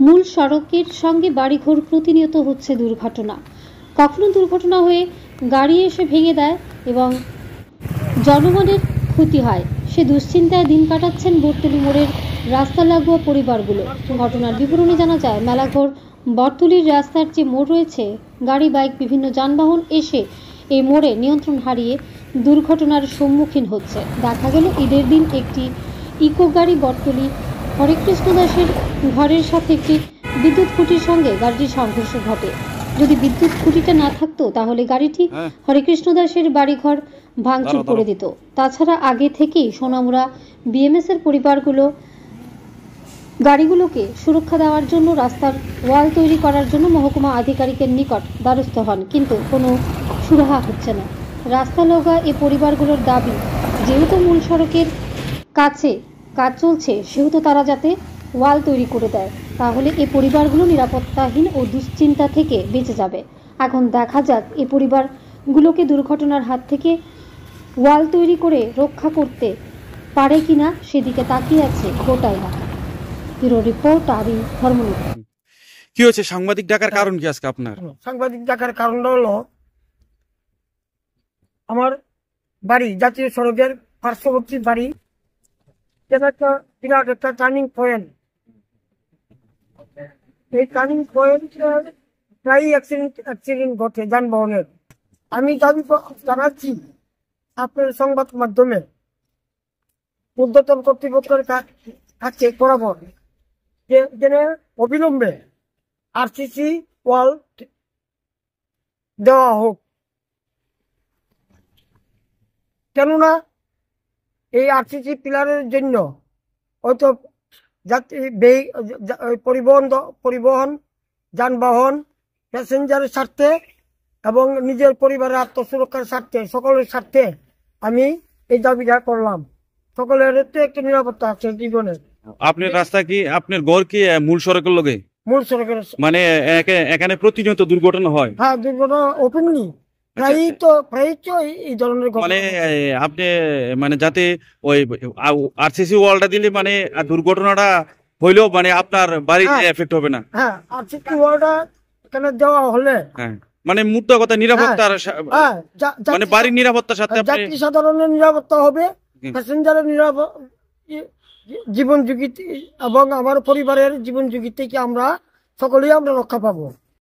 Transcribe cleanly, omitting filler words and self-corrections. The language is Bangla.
মূল সড়কের সঙ্গে বাড়িঘর প্রতিনিয়ত হচ্ছে দুর্ঘটনা। কখনো দুর্ঘটনা হয়ে গাড়ি এসে ভেঙে দেয় এবং জনগণের ক্ষতি হয়। সে দুশ্চিন্তায় দিন কাটাচ্ছেন বটতলী মোড়ের রাস্তা লাগোয়া পরিবারগুলো। ঘটনার বিবরণী জানা যায়, মেলাঘর বটতলীর রাস্তার যে মোড় রয়েছে, গাড়ি বাইক বিভিন্ন যানবাহন এসে এই মোড়ে নিয়ন্ত্রণ হারিয়ে দুর্ঘটনার সম্মুখীন হচ্ছে। দেখা গেল ঈদের দিন একটি ইকো গাড়ি বটতলী হরেকৃষ্ণ দাসের ঘরের সাথে একটি বিদ্যুৎ খুঁটির সঙ্গে গাড়িটির সংঘর্ষ ঘটে। যদি বিদ্যুৎ খুঁটিটা না থাকতো তাহলে গাড়িটি হরেকৃষ্ণ দাসের বাড়িঘর ভাঙচুর করে দিত। তাছাড়া আগে থেকেই সোনামুড়া বিএমএস এর পরিবারগুলো গাড়িগুলোকে সুরক্ষা দেওয়ার জন্য রাস্তার ওয়াল তৈরি করার জন্য মহকুমা আধিকারিকের নিকট দ্বারস্থ হন, কিন্তু কোনো সুরাহা হচ্ছে না। রাস্তা লগা এই পরিবারগুলোর দাবি, যেহেতু মূল সড়কের কাছে কাজ চলছে সেহেতু তারা যাতে ওয়াল তৈরি করে দেয়, তাহলে এই পরিবারগুলো নিরাপত্তাহীন ও দুশ্চিন্তা থেকে বেঁচে যাবে। এখন দেখা যাক এই পরিবারগুলোকে দুর্ঘটনার হাত থেকে ওয়াল তৈরি করে রক্ষা করতে পারে কিনা, সেদিকে তাকিয়ে আছে গোটা এলাকা। ব্যুরো রিপোর্ট, আমি ধর্মনীতি। কি হয়েছে সাংবাদিক ডাকার কারণ কি আজকে আপনার? সাংবাদিক ডাকার কারণটা হলো, আমার বাড়ি জাতীয় সড়কের পার্শ্ববর্তী বাড়ি, একটা বিরাট একটা টার্নিং পয়েন্ট। এই টার্নিং পয়েন্ট প্রায় অ্যাক্সিডেন্ট ঘটে যানবাহনের। আমি দাবি জানাচ্ছি আপনার সংবাদ মাধ্যমে ঊর্ধ্বতন কর্তৃপক্ষের কাছে বরাবর যেন অবিলম্বে আরসিসি ওয়াল দেওয়া হোক। কেননা এই আরসিসি পিলারের জন্য হয়তো পরিবহন যানবাহন প্যাসেঞ্জারের স্বার্থে এবং নিজের পরিবারের আত্মসুরক্ষার স্বার্থে, সকলের স্বার্থে আমি এই দাবিটা করলাম। সকলের একটু নিরাপত্তা আছে জীবনের। আপনার রাস্তা কি, আপনার ঘর কি মূল সড়কের লগে? মূল সড়কের মানে এখানে প্রতিনিয়ত দুর্ঘটনা হয়? হ্যাঁ, দুর্ঘটনা ওপেনলি প্রায় এই ধরনের। মানে আপনি মানে যাতে ওই আরসিসি ওয়ালটা দিলে মানে দুর্ঘটনাটা হইলেও মানে আপনার বাড়িতে এফেক্ট হবে না? হ্যাঁ, আরসিসি ওয়ালটা এখানে দেওয়া হলে মানে মোট কথা নিরাপত্তার, মানে বাড়ির নিরাপত্তার সাথে যাত্রী সাধারণের নিরাপত্তা হবে, প্যাসেঞ্জারের জীবন ঝুঁকি এবং আমার পরিবারের জীবন ঝুঁকি থেকে আমরা সকলেই রক্ষা পাবো।